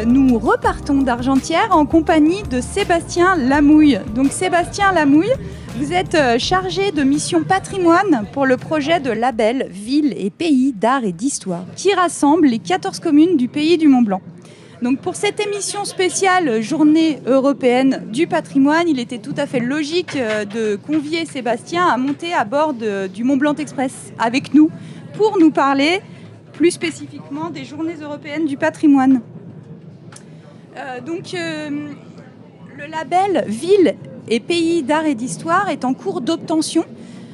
Nous repartons d'Argentière en compagnie de Sébastien Lamouille. Donc Sébastien Lamouille, vous êtes chargé de mission patrimoine pour le projet de label Ville et Pays d'Art et d'Histoire qui rassemble les 14 communes du pays du Mont-Blanc. Donc pour cette émission spéciale Journée européenne du patrimoine, il était tout à fait logique de convier Sébastien à monter à bord du Mont-Blanc Express avec nous pour nous parler plus spécifiquement des Journées européennes du patrimoine. Le label Ville et Pays d'Art et d'Histoire est en cours d'obtention.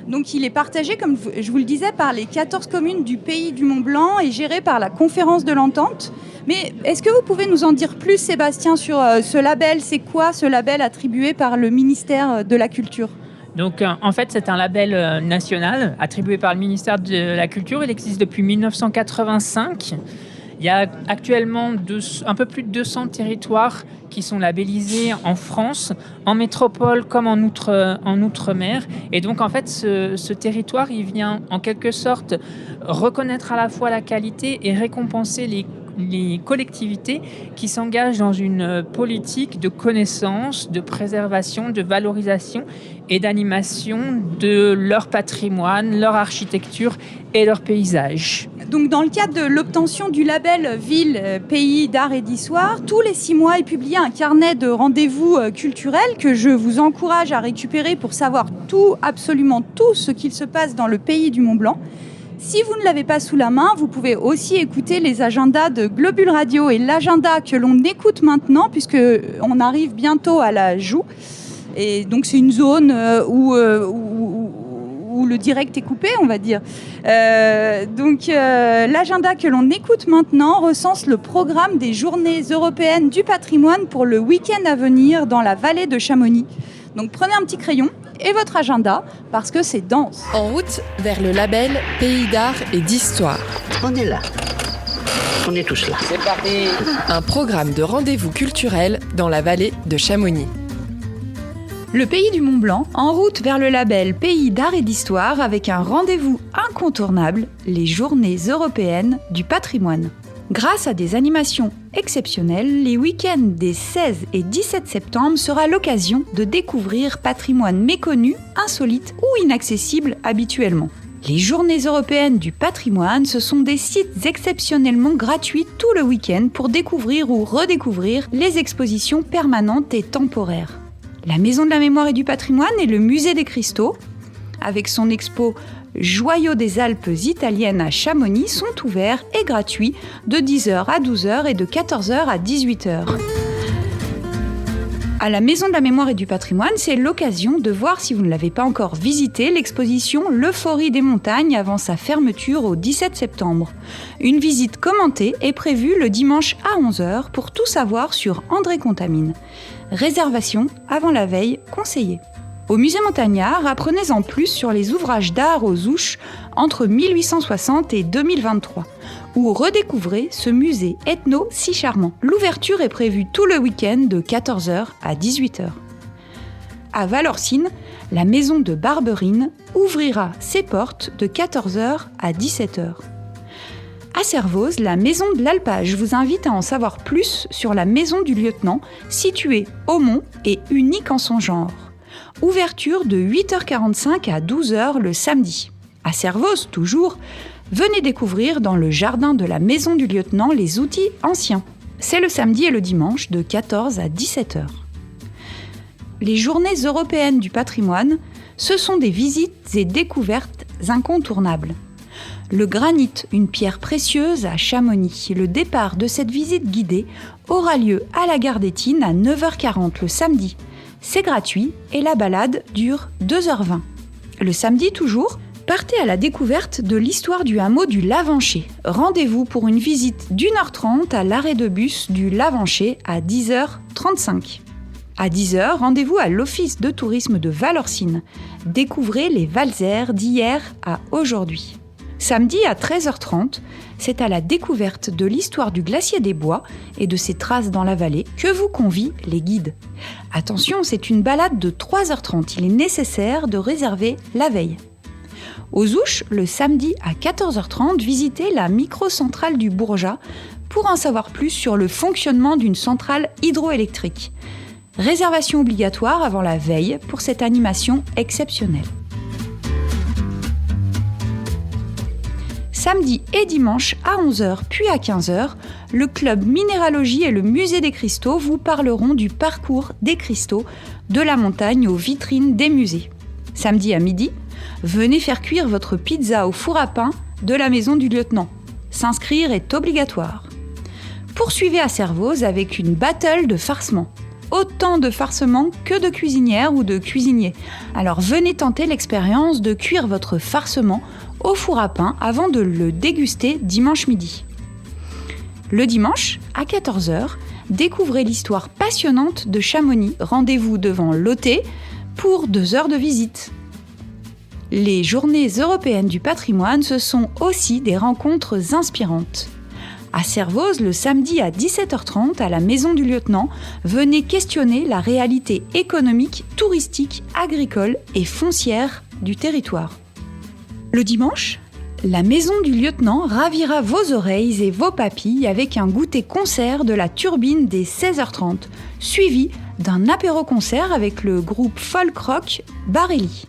Donc il est partagé, comme je vous le disais, par les 14 communes du pays du Mont-Blanc et géré par la Conférence de l'Entente. Mais est-ce que vous pouvez nous en dire plus, Sébastien, sur ce label ? C'est quoi ce label attribué par le ministère de la Culture ? Donc, en fait, c'est un label national attribué par le ministère de la Culture. Il existe depuis 1985. Il y a actuellement un peu plus de 200 territoires qui sont labellisés en France, en métropole comme en outre-mer. Et donc, en fait, ce territoire, il vient en quelque sorte reconnaître à la fois la qualité et récompenser les collectivités qui s'engagent dans une politique de connaissance, de préservation, de valorisation et d'animation de leur patrimoine, leur architecture et leur paysage. Donc dans le cadre de l'obtention du label Ville, Pays d'Art et d'Histoire, tous les 6 mois est publié un carnet de rendez-vous culturels que je vous encourage à récupérer pour savoir tout, absolument tout ce qu'il se passe dans le pays du Mont-Blanc. Si vous ne l'avez pas sous la main, vous pouvez aussi écouter les agendas de Globule Radio et l'agenda que l'on écoute maintenant, puisqu'on arrive bientôt à la Joux. Et donc c'est une zone où le direct est coupé, on va dire. L'agenda que l'on écoute maintenant recense le programme des Journées européennes du patrimoine pour le week-end à venir dans la vallée de Chamonix. Donc prenez un petit crayon et votre agenda, parce que c'est dense. En route vers le label Pays d'Art et d'Histoire. On est là. On est tous là. C'est parti. Un programme de rendez-vous culturels dans la vallée de Chamonix. Le pays du Mont-Blanc, en route vers le label Pays d'Art et d'Histoire avec un rendez-vous incontournable, les Journées européennes du patrimoine. Grâce à des animations exceptionnelles, les week-ends des 16 et 17 septembre sera l'occasion de découvrir patrimoine méconnu, insolite ou inaccessible habituellement. Les Journées européennes du patrimoine, ce sont des sites exceptionnellement gratuits tout le week-end pour découvrir ou redécouvrir les expositions permanentes et temporaires. La Maison de la Mémoire et du Patrimoine et le Musée des Cristaux, avec son expo Joyaux des Alpes italiennes à Chamonix, sont ouverts et gratuits de 10h à 12h et de 14h à 18h. À la Maison de la Mémoire et du Patrimoine, c'est l'occasion de voir, si vous ne l'avez pas encore visité, l'exposition L'Euphorie des montagnes avant sa fermeture au 17 septembre. Une visite commentée est prévue le dimanche à 11h pour tout savoir sur André Contamine. Réservation avant la veille conseillée. Au musée Montagnard, apprenez-en plus sur les ouvrages d'art aux Ouches entre 1860 et 2023, ou redécouvrez ce musée ethno si charmant. L'ouverture est prévue tout le week-end de 14h à 18h. À Valorcine, la maison de Barberine ouvrira ses portes de 14h à 17h. À Servoz, la maison de l'Alpage vous invite à en savoir plus sur la maison du lieutenant, située au Mont et unique en son genre. Ouverture de 8h45 à 12h le samedi. À Servoz, toujours, venez découvrir dans le jardin de la maison du lieutenant les outils anciens. C'est le samedi et le dimanche de 14 à 17h. Les Journées européennes du patrimoine, ce sont des visites et découvertes incontournables. Le granit, une pierre précieuse à Chamonix. Le départ de cette visite guidée aura lieu à la gare d'Étine à 9h40 le samedi. C'est gratuit et la balade dure 2h20. Le samedi toujours, partez à la découverte de l'histoire du hameau du Lavancher. Rendez-vous pour une visite d'1h30 à l'arrêt de bus du Lavancher à 10h35. À 10h, rendez-vous à l'Office de tourisme de Valorcine. Découvrez les valsères d'hier à aujourd'hui. Samedi à 13h30, c'est à la découverte de l'histoire du glacier des Bois et de ses traces dans la vallée que vous convient les guides. Attention, c'est une balade de 3h30, il est nécessaire de réserver la veille. Aux Ouches, le samedi à 14h30, visitez la microcentrale du Bourgeat pour en savoir plus sur le fonctionnement d'une centrale hydroélectrique. Réservation obligatoire avant la veille pour cette animation exceptionnelle. Samedi et dimanche à 11h puis à 15h, le club Minéralogie et le musée des cristaux vous parleront du parcours des cristaux de la montagne aux vitrines des musées. Samedi à midi, venez faire cuire votre pizza au four à pain de la maison du lieutenant. S'inscrire est obligatoire. Poursuivez à Servoz avec une battle de farcement. Autant de farcements que de cuisinières ou de cuisiniers. Alors venez tenter l'expérience de cuire votre farcement au four à pain avant de le déguster dimanche midi. Le dimanche, à 14h, découvrez l'histoire passionnante de Chamonix. Rendez-vous devant l'OT pour 2 heures de visite. Les Journées européennes du patrimoine, ce sont aussi des rencontres inspirantes. À Servoz, le samedi à 17h30, à la Maison du Lieutenant, venez questionner la réalité économique, touristique, agricole et foncière du territoire. Le dimanche, la Maison du Lieutenant ravira vos oreilles et vos papilles avec un goûter-concert de la Turbine dès 16h30, suivi d'un apéro-concert avec le groupe folk-rock Barelli.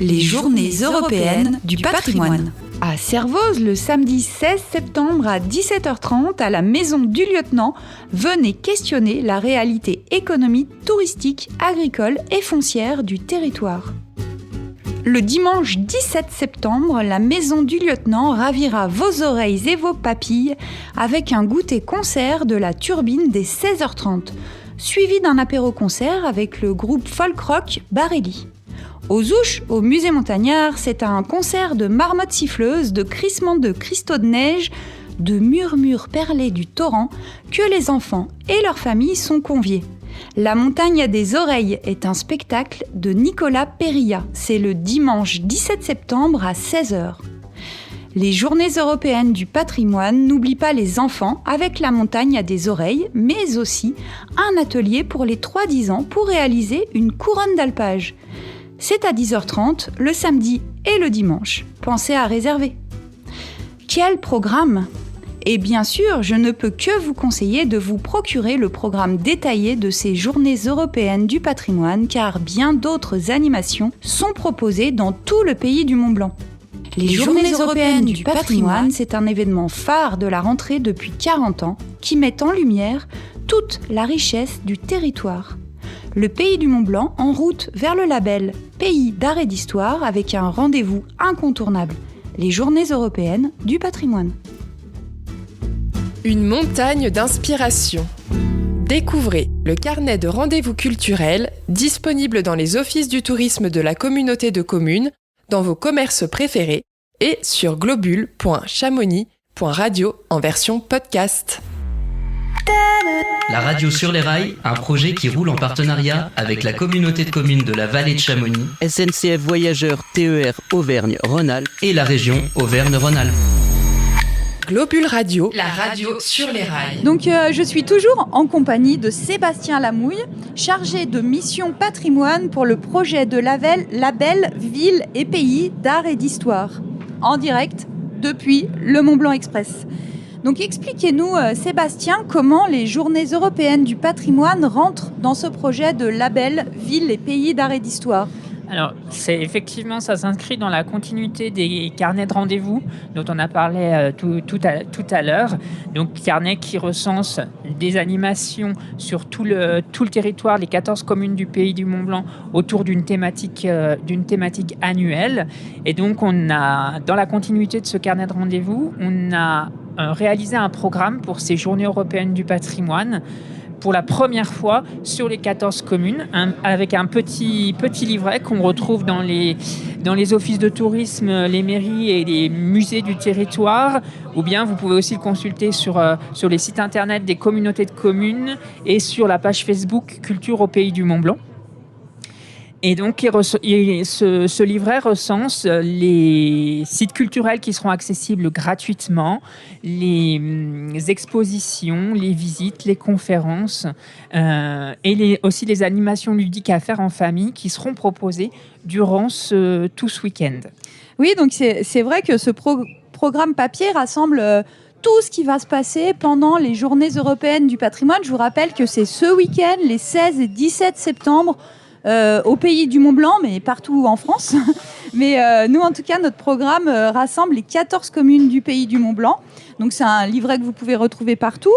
Les Journées européennes du patrimoine. À Servoz, le samedi 16 septembre à 17h30, à la Maison du Lieutenant, venez questionner la réalité économique, touristique, agricole et foncière du territoire. Le dimanche 17 septembre, la Maison du Lieutenant ravira vos oreilles et vos papilles avec un goûter-concert de la Turbine dès 16h30, suivi d'un apéro-concert avec le groupe folk-rock Barelli. Aux Ouches, au musée Montagnard, c'est un concert de marmottes siffleuses, de crissements de cristaux de neige, de murmures perlés du torrent que les enfants et leurs familles sont conviés. La montagne a des oreilles est un spectacle de Nicolas Perilla. C'est le dimanche 17 septembre à 16h. Les Journées européennes du patrimoine n'oublient pas les enfants avec la montagne à des oreilles, mais aussi un atelier pour les 3-10 ans pour réaliser une couronne d'alpage. C'est à 10h30 le samedi et le dimanche. Pensez à réserver. Quel programme! Et bien sûr, je ne peux que vous conseiller de vous procurer le programme détaillé de ces Journées européennes du patrimoine car bien d'autres animations sont proposées dans tout le pays du Mont-Blanc. Les Journées européennes du patrimoine, c'est un événement phare de la rentrée depuis 40 ans qui met en lumière toute la richesse du territoire. Le pays du Mont-Blanc en route vers le label Pays d'art et d'histoire avec un rendez-vous incontournable, les Journées européennes du patrimoine. Une montagne d'inspiration. Découvrez le carnet de rendez-vous culturels disponible dans les offices du tourisme de la communauté de communes, dans vos commerces préférés et sur globule.chamonix.radio en version podcast. La radio sur les rails, un projet qui roule en partenariat avec la communauté de communes de la vallée de Chamonix, SNCF Voyageurs TER Auvergne-Rhône-Alpes et la région Auvergne-Rhône-Alpes. Globule Radio, la radio sur les rails. Donc je suis toujours en compagnie de Sébastien Lamouille, chargé de mission patrimoine pour le projet de label Ville et Pays d'art et d'histoire, en direct depuis le Mont-Blanc Express. Donc expliquez-nous, Sébastien, comment les Journées européennes du patrimoine rentrent dans ce projet de label Ville et Pays d'art et d'histoire. Alors, effectivement, ça s'inscrit dans la continuité des carnets de rendez-vous dont on a parlé tout à l'heure. Donc, carnet qui recense des animations sur tout le territoire, les 14 communes du pays du Mont-Blanc, autour d'une thématique annuelle. Et donc, on a, dans la continuité de ce carnet de rendez-vous, on a réalisé un programme pour ces Journées européennes du patrimoine, pour la première fois sur les 14 communes, avec un petit livret qu'on retrouve dans les offices de tourisme, les mairies et les musées du territoire, ou bien vous pouvez aussi le consulter sur les sites internet des communautés de communes et sur la page Facebook Culture au pays du Mont-Blanc. Et donc, ce livret recense les sites culturels qui seront accessibles gratuitement, les expositions, les visites, les conférences et aussi les animations ludiques à faire en famille qui seront proposées durant tout ce week-end. Oui, donc c'est vrai que ce programme papier rassemble tout ce qui va se passer pendant les Journées européennes du patrimoine. Je vous rappelle que c'est ce week-end, les 16 et 17 septembre, au pays du Mont-Blanc, mais partout en France. Mais nous, en tout cas, notre programme rassemble les 14 communes du pays du Mont-Blanc. Donc, c'est un livret que vous pouvez retrouver partout.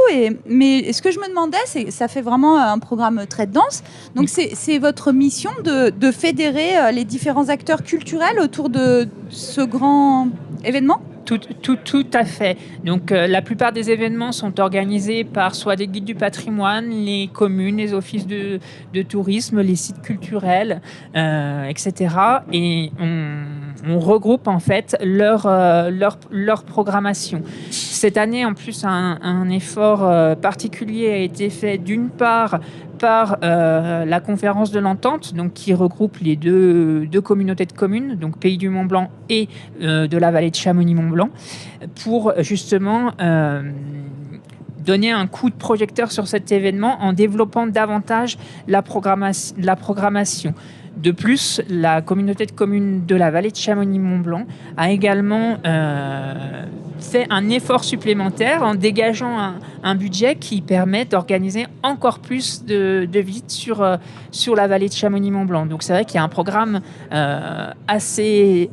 Mais ce que je me demandais, c'est que ça fait vraiment un programme très dense. Donc, c'est votre mission de fédérer les différents acteurs culturels autour de ce grand événement ? Tout à fait. Donc, la plupart des événements sont organisés par soit des guides du patrimoine, les communes, les offices de tourisme, les sites culturels, etc. Et on regroupe en fait leur programmation. Cette année, en plus, un effort particulier a été fait d'une part par la conférence de l'entente, donc qui regroupe les deux communautés de communes, donc Pays du Mont-Blanc et de la vallée de Chamonix-Mont-Blanc, pour justement donner un coup de projecteur sur cet événement en développant davantage la programmation. De plus, la communauté de communes de la vallée de Chamonix-Mont-Blanc a également fait un effort supplémentaire en dégageant un budget qui permet d'organiser encore plus de visites sur la vallée de Chamonix-Mont-Blanc. Donc c'est vrai qu'il y a un programme assez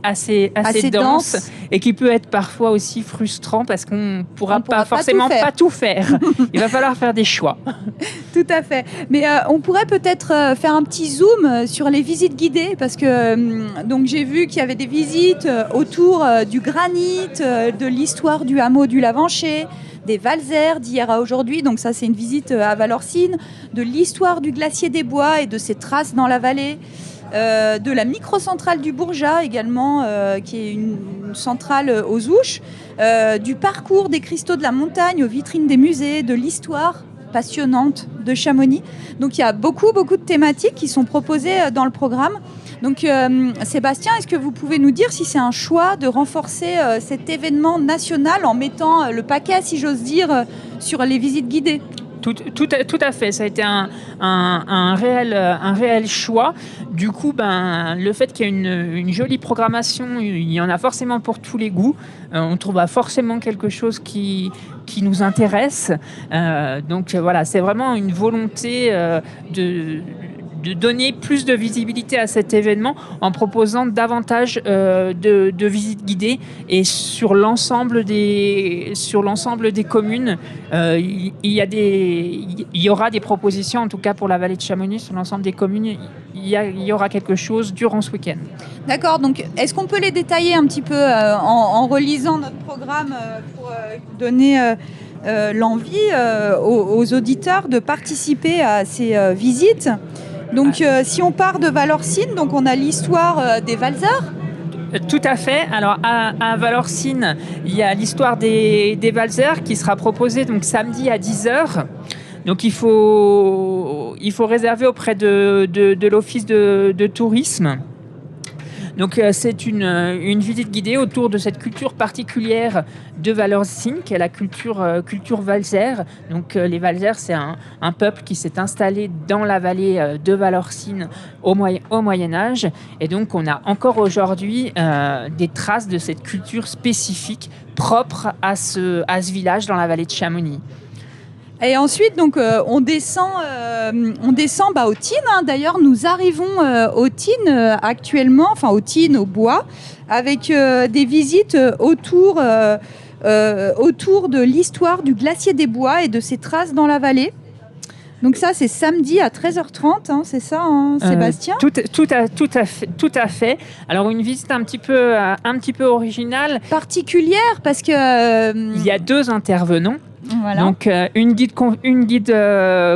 dense et qui peut être parfois aussi frustrant parce qu'on ne pourra pas forcément pas tout faire. Il va falloir faire des choix. Tout à fait. Mais on pourrait peut-être faire un petit zoom sur les visites guidées parce que donc j'ai vu qu'il y avait des visites autour du granit, de l'histoire du hameau du Lavancher, des valsères d'hier à aujourd'hui. Donc ça, c'est une visite à Valorcine, de l'histoire du glacier des Bois et de ses traces dans la vallée. De la microcentrale du Bourjat également, qui est une centrale aux Ouches, du parcours des cristaux de la montagne aux vitrines des musées, de l'histoire passionnante de Chamonix. Donc il y a beaucoup de thématiques qui sont proposées dans le programme. Donc Sébastien, est-ce que vous pouvez nous dire si c'est un choix de renforcer cet événement national en mettant le paquet, si j'ose dire, sur les visites guidées ? Tout à fait, ça a été un réel choix. Du coup, le fait qu'il y ait une jolie programmation, il y en a forcément pour tous les goûts. On trouvera forcément quelque chose qui nous intéresse. Donc voilà, c'est vraiment une volonté de donner plus de visibilité à cet événement en proposant davantage de visites guidées et sur l'ensemble des communes. Il y aura des propositions, en tout cas pour la vallée de Chamonix, sur l'ensemble des communes. Il y aura quelque chose durant ce week-end. D'accord, donc est-ce qu'on peut les détailler un petit peu en relisant notre programme pour donner l'envie aux auditeurs de participer à ces visites ? Donc, si on part de Valorcine, donc on a l'histoire des valseurs. Tout à fait. Alors, à Valorcine, il y a l'histoire des valseurs qui sera proposée donc samedi à 10h. Donc, il faut réserver auprès de l'office de tourisme. Donc c'est une visite guidée autour de cette culture particulière de Valorcine, qui est la culture valsaire. Donc les valsaires, c'est un peuple qui s'est installé dans la vallée de Valorcine au Moyen-Âge. Et donc on a encore aujourd'hui des traces de cette culture spécifique propre à ce village dans la vallée de Chamonix. Et ensuite, donc, on descend au Thyn. D'ailleurs, nous arrivons au Thyn actuellement, enfin au Thyn, au bois, avec des visites autour de l'histoire du glacier des Bois et de ses traces dans la vallée. Donc ça, c'est samedi à 13h30, c'est ça, Sébastien ? Tout à fait. Alors une visite un petit peu originale, particulière, parce que il y a 2 intervenants. Voilà. Donc une guide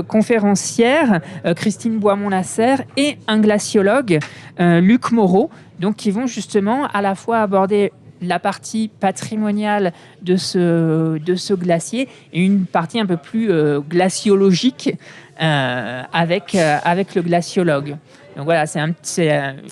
conférencière, Christine Boismont-Lasserre, et un glaciologue, Luc Moreau, donc qui vont justement à la fois aborder la partie patrimoniale de ce glacier et une partie un peu plus glaciologique avec le glaciologue. Donc voilà,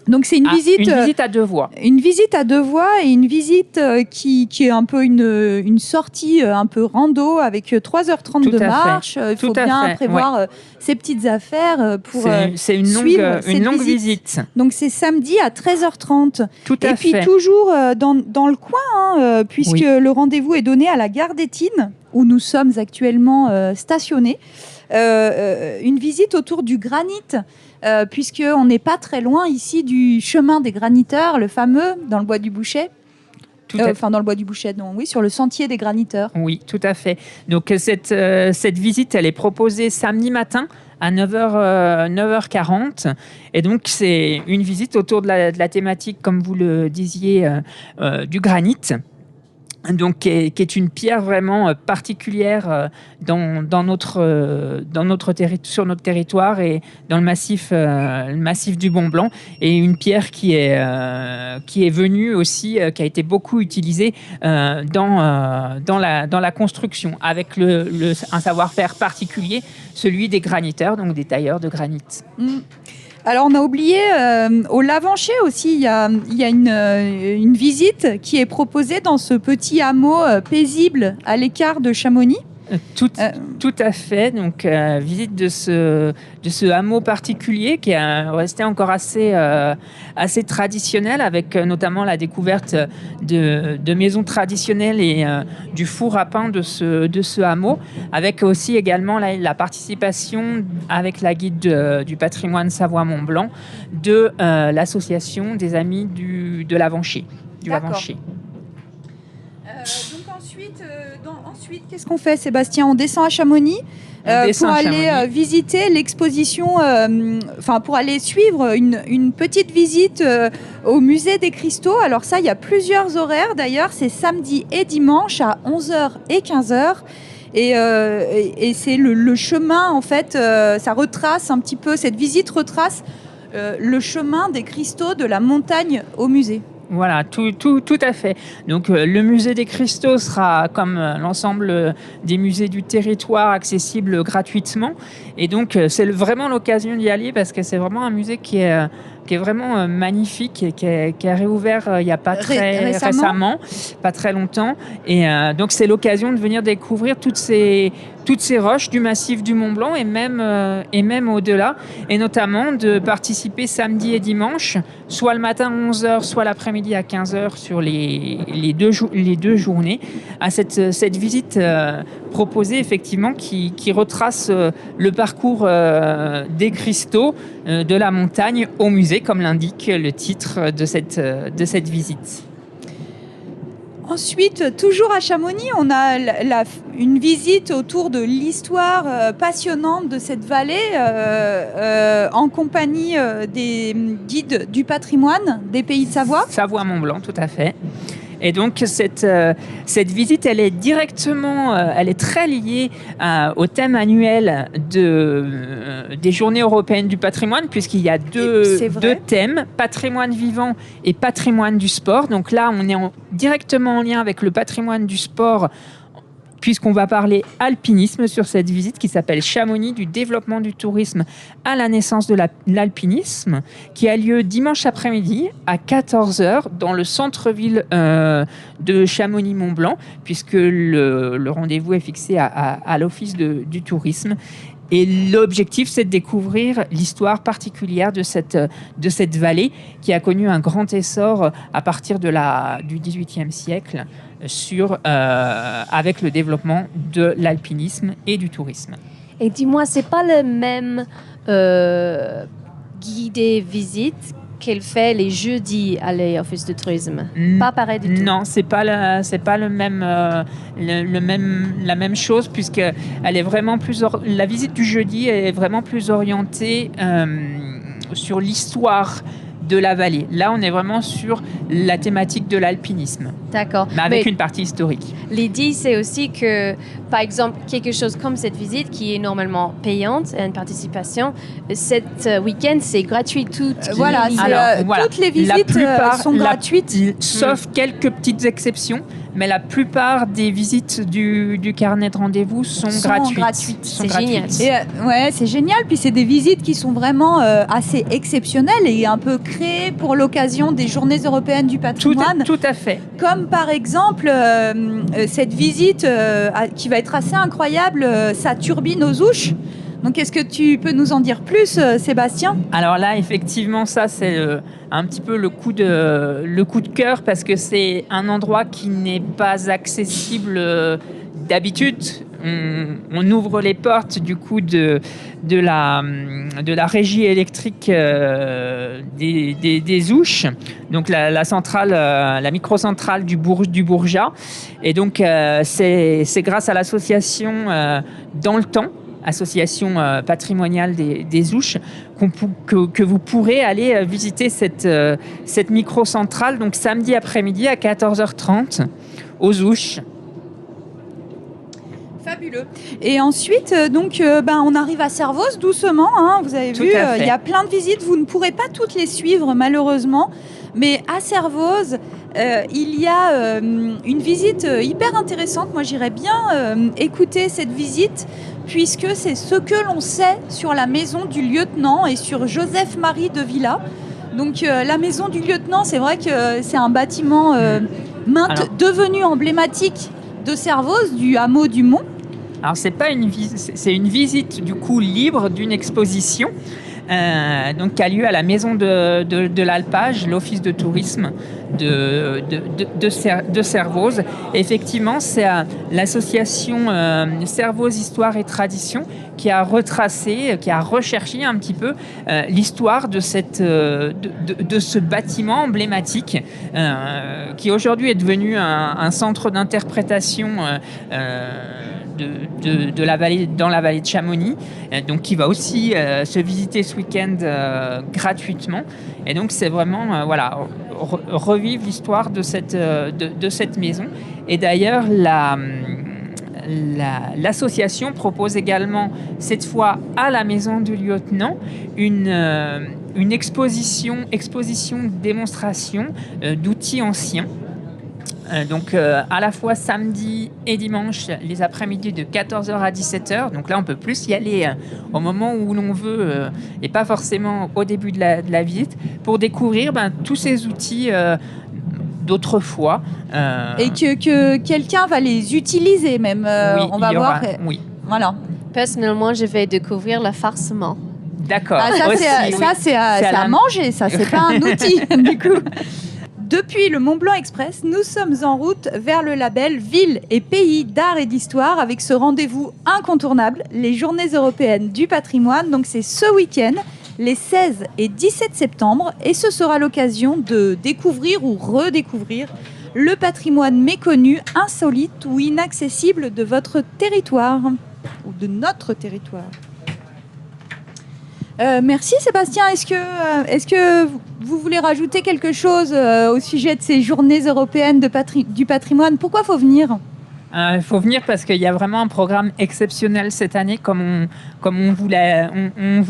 Donc c'est une visite à deux voies. Une visite à deux voies et une visite qui est un peu une sortie un peu rando avec 3h30 de marche. Il faut bien prévoir ses petites affaires pour c'est une longue visite. Donc c'est samedi à 13h30. Et puis toujours dans le coin, puisque le rendez-vous est donné à la gare d'Étines, où nous sommes actuellement stationnés. Une visite autour du granit, puisqu'on n'est pas très loin ici du chemin des graniteurs, le fameux, dans le bois du Bouchet. Dans le bois du Bouchet, sur le sentier des graniteurs. Oui, tout à fait. Donc cette visite, elle est proposée samedi matin à 9h40. Et donc, c'est une visite autour de la thématique, comme vous le disiez, du granit. Donc, qui est une pierre vraiment particulière sur notre territoire et dans le massif du Mont Blanc, et une pierre qui est venue aussi, qui a été beaucoup utilisée dans la construction, avec un savoir-faire particulier, celui des graniteurs, donc des tailleurs de granit. Alors, on a oublié, au Lavancher aussi, il y a une visite qui est proposée dans ce petit hameau paisible à l'écart de Chamonix. Tout à fait. Donc, visite de ce hameau particulier qui est resté encore assez traditionnel, avec notamment la découverte de maisons traditionnelles et du four à pain de ce hameau, avec aussi également la participation avec la guide du patrimoine Savoie-Mont-Blanc de l'association des amis de Lavancher. Lavancher. Ensuite, qu'est-ce qu'on fait, Sébastien ? On descend à Chamonix pour aller visiter l'exposition, pour aller suivre une petite visite au musée des cristaux. Alors ça, il y a plusieurs horaires d'ailleurs, c'est samedi et dimanche à 11h et 15h. Et c'est le chemin, en fait, ça retrace un petit peu, cette visite retrace le chemin des cristaux de la montagne au musée. Voilà, tout à fait. Donc, le musée des cristaux sera, comme l'ensemble des musées du territoire, accessible gratuitement. Et donc, c'est vraiment l'occasion d'y aller, parce que c'est vraiment un musée qui est vraiment magnifique et qui a réouvert il n'y a pas très récemment, pas très longtemps. Et donc, c'est l'occasion de venir découvrir toutes ces roches du massif du Mont Blanc et même au-delà. Et notamment de participer samedi et dimanche, soit le matin à 11h, soit l'après-midi à 15h sur les deux journées, à cette visite proposée, effectivement, qui retrace le parcours des cristaux de la montagne au musée, comme l'indique le titre de cette visite. Ensuite, toujours à Chamonix, on a une visite autour de l'histoire passionnante de cette vallée en compagnie des guides du patrimoine des Pays de Savoie. Savoie-Mont-Blanc, tout à fait. Et donc, cette visite, elle est très liée au thème annuel des Journées européennes du patrimoine, puisqu'il y a deux thèmes, patrimoine vivant et patrimoine du sport. Donc là, on est directement en lien avec le patrimoine du sport, puisqu'on va parler alpinisme sur cette visite qui s'appelle Chamonix, du développement du tourisme à la naissance de l'alpinisme, qui a lieu dimanche après-midi à 14h dans le centre-ville de Chamonix-Mont-Blanc, puisque le rendez-vous est fixé à l'Office du tourisme. Et l'objectif, c'est de découvrir l'histoire particulière de cette vallée qui a connu un grand essor à partir du XVIIIe siècle avec le développement de l'alpinisme et du tourisme. Et dis-moi, c'est pas le même guidé visite qu'elle fait les jeudis à l'Office de tourisme? Pas pareil du tout. Non, c'est pas la même chose, puisque elle est vraiment la visite du jeudi est vraiment plus orientée sur l'histoire de la vallée. Là, on est vraiment sur la thématique de l'alpinisme. D'accord. Mais avec une partie historique. L'idée, c'est aussi que, par exemple, quelque chose comme cette visite qui est normalement payante, une participation, cette week-end, c'est gratuit. Toutes les visites sont gratuites. Sauf quelques petites exceptions. mais la plupart des visites du carnet de rendez-vous sont gratuites. C'est génial. Et, ouais, c'est génial. Puis c'est des visites qui sont vraiment assez exceptionnelles et un peu créées pour l'occasion des Journées européennes du patrimoine. Tout à fait. Comme par exemple cette visite qui va être assez incroyable, sa turbine aux ouches. Donc, est-ce que tu peux nous en dire plus, Sébastien ? Alors là, effectivement, ça, c'est un petit peu le coup de cœur parce que c'est un endroit qui n'est pas accessible d'habitude. On ouvre les portes du coup de la régie électrique des Ouches, donc la centrale, la microcentrale du Bourgat. Et donc, c'est grâce à l'association Dans le Temps, association patrimoniale des Ouches, que vous pourrez aller visiter cette microcentrale, donc samedi après-midi à 14h30 aux Ouches. Fabuleux. Et ensuite, on arrive à Servoz doucement. Hein, vous avez vu, il y a plein de visites. Vous ne pourrez pas toutes les suivre, malheureusement. Mais à Servoz, il y a une visite hyper intéressante. Moi, j'irais bien écouter cette visite, puisque c'est ce que l'on sait sur la maison du lieutenant et sur Joseph-Marie de Villa. Donc, la maison du lieutenant, c'est vrai que c'est un bâtiment devenu emblématique de Servoz, du hameau du Mont. Alors, c'est pas une visite, c'est une visite du coup libre d'une exposition donc qui a lieu à la maison de l'Alpage, l'office de tourisme de Servoz. Effectivement, c'est l'association Servoz Histoire et Tradition qui a retracé, qui a recherché un petit peu l'histoire de ce bâtiment emblématique qui aujourd'hui est devenu un centre d'interprétation de la vallée, dans la vallée de Chamonix, donc qui va aussi se visiter ce week-end gratuitement. Et donc c'est vraiment revivre l'histoire de cette maison. Et d'ailleurs l'association propose également cette fois à la maison du lieutenant une exposition démonstration d'outils anciens. Donc à la fois samedi et dimanche, les après-midi de 14h à 17h. Donc là, on peut plus y aller au moment où l'on veut et pas forcément au début de la visite pour découvrir tous ces outils d'autrefois. Et que quelqu'un va les utiliser même. Oui, on va voir. Oui. Voilà. Personnellement, je vais découvrir le farcement. D'accord. Ah, ça, c'est à manger, ça, c'est pas un outil, du coup. Depuis le Mont Blanc Express, nous sommes en route vers le label Ville et Pays d'Art et d'Histoire avec ce rendez-vous incontournable, les Journées européennes du patrimoine. Donc c'est ce week-end, les 16 et 17 septembre, et ce sera l'occasion de découvrir ou redécouvrir le patrimoine méconnu, insolite ou inaccessible de votre territoire ou de notre territoire. Merci Sébastien. Est-ce que vous voulez rajouter quelque chose au sujet de ces journées européennes du patrimoine ? Pourquoi faut venir ? Il faut venir parce qu'il y a vraiment un programme exceptionnel cette année, comme on vous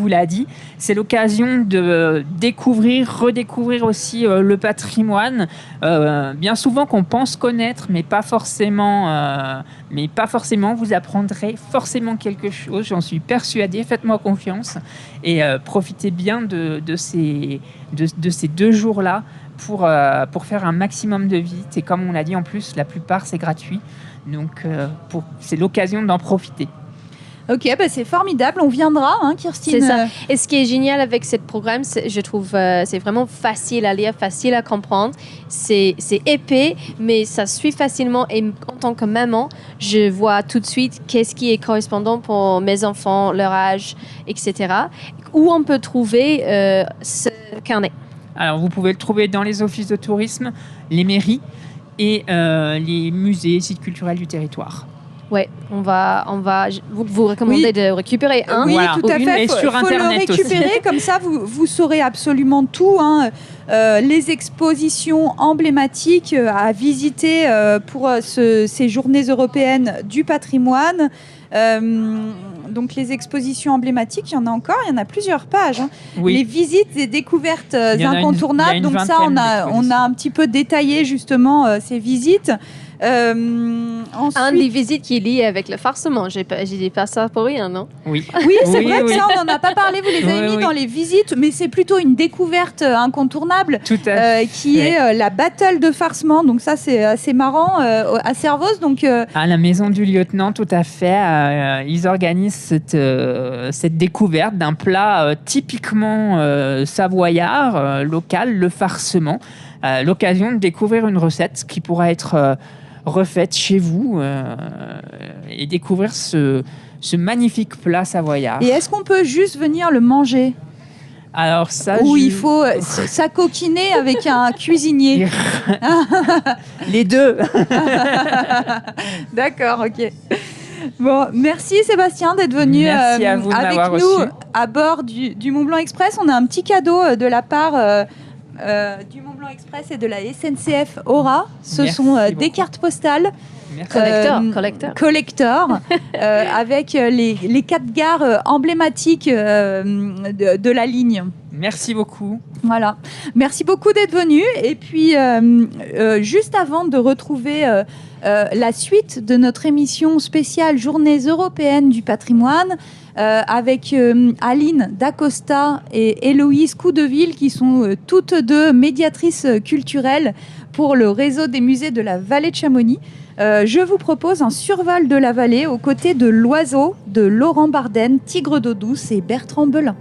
l'a dit. C'est l'occasion de redécouvrir aussi le patrimoine, bien souvent qu'on pense connaître, mais pas forcément. Vous apprendrez forcément quelque chose, j'en suis persuadée. Faites-moi confiance et profitez bien de ces 2 jours-là pour faire un maximum de visites. Et comme on l'a dit, en plus, la plupart, c'est gratuit. Donc, c'est l'occasion d'en profiter. Ok, c'est formidable. On viendra, Kirstine. C'est ça. Et ce qui est génial avec ce programme, je trouve, c'est vraiment facile à lire, facile à comprendre. C'est épais, mais ça suit facilement. Et en tant que maman, je vois tout de suite qu'est-ce qui est correspondant pour mes enfants, leur âge, etc. Où on peut trouver ce carnet. Alors, vous pouvez le trouver dans les offices de tourisme, les mairies et les musées, sites culturels du territoire. Ouais, on va vous recommander de récupérer un. Oui, voilà. Tout à fait. Et sur Internet le récupérer aussi. Comme ça, vous saurez absolument tout. Les expositions emblématiques à visiter pour ces journées européennes du patrimoine. Donc les expositions emblématiques, il y en a encore, il y en a plusieurs pages. Oui. Les visites et découvertes incontournables. Donc ça, on a un petit peu détaillé justement ces visites. Ensuite... Un des visites qui est lié avec le farcement. J'ai dit pas ça pour rien, non? Oui. Oui, c'est vrai que ça, on n'en a pas parlé, vous les avez mis dans les visites, mais c'est plutôt une découverte incontournable Tout à qui est la battle de farcement. Donc ça, c'est assez marrant à Servoz. Donc, à la maison du lieutenant, tout à fait. Ils organisent cette découverte d'un plat typiquement savoyard, local, le farcement. L'occasion de découvrir une recette qui pourra être refaite chez vous et découvrir ce magnifique plat savoyard. Et est-ce qu'on peut juste venir le manger ? Alors ça, ou il faut s'acoquiner avec un cuisinier. Les deux. D'accord, ok. Bon, merci Sébastien d'être venu Merci à vous de avec m'avoir nous reçu. à bord du Mont Blanc Express. On a un petit cadeau de la part du Mont Blanc Express et de la SNCF Aura. Ce Merci sont des beaucoup. cartes postales. Collector. Collector, avec les 4 gares emblématiques de la ligne. Merci beaucoup. Voilà. Merci beaucoup d'être venu. Et puis, juste avant de retrouver la suite de notre émission spéciale Journées européennes du patrimoine, avec Aline Dacosta et Héloïse Coudeville, qui sont toutes deux médiatrices culturelles pour le réseau des musées de la vallée de Chamonix. Je vous propose un survol de la vallée aux côtés de L'Oiseau de Laurent Barden, Tigre d'eau douce et Bertrand Belin.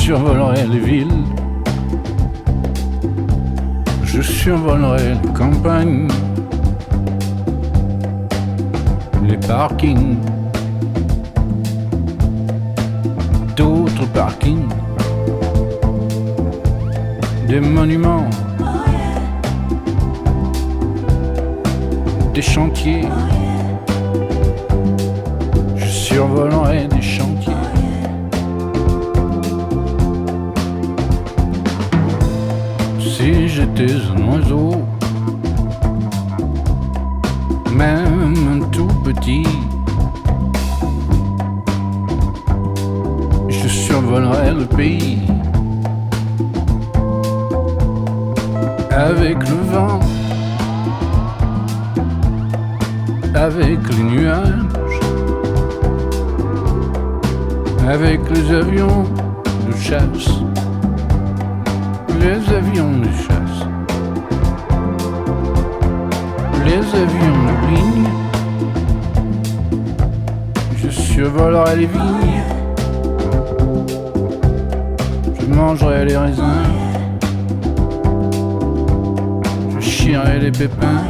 survolerai les villes, je survolerai les campagnes, les parkings, d'autres parkings, des monuments, des chantiers, je survolerai des chantiers. Si j'étais un oiseau, même un tout petit, je survolerais le pays avec le vent, avec les nuages, avec les avions de chasse. Les avions de chasse, les avions de ligne, je survolerai les vignes, je mangerai les raisins, je chierai les pépins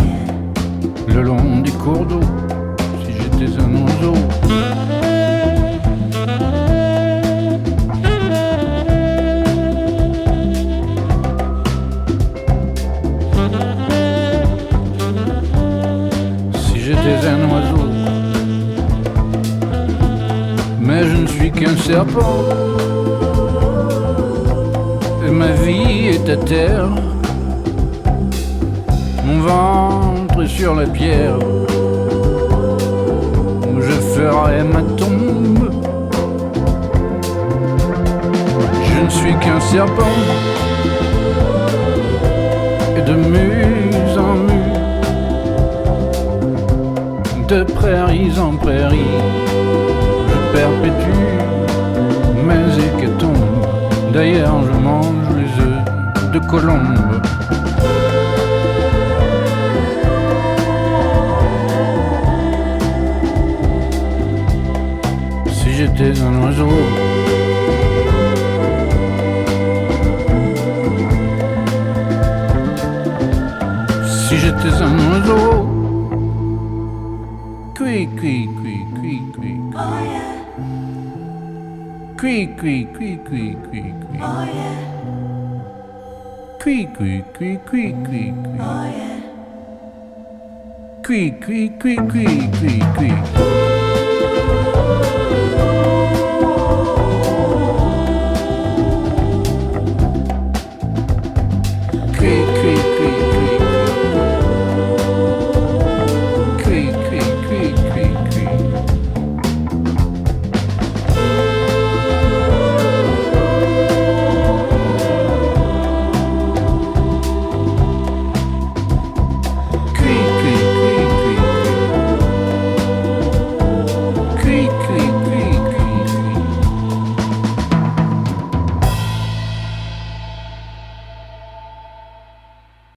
le long des cours d'eau, si j'étais un oiseau. Un oiseau, mais je ne suis qu'un serpent, et ma vie est à terre, mon ventre est sur la pierre, où je ferai ma tombe. Je ne suis qu'un serpent, et de muse en muse, de prairies en prairies, je perpétue mes hécatombes. D'ailleurs, je mange les œufs de colombe. Si j'étais un oiseau, si j'étais un oiseau, cui, cui, cui, cui, cui, cui. Cui, cui, cui, cui, cui, cui. Cui, cui, cui, cui, cui, cui. Cui, cui, cui, cui, cui, cui.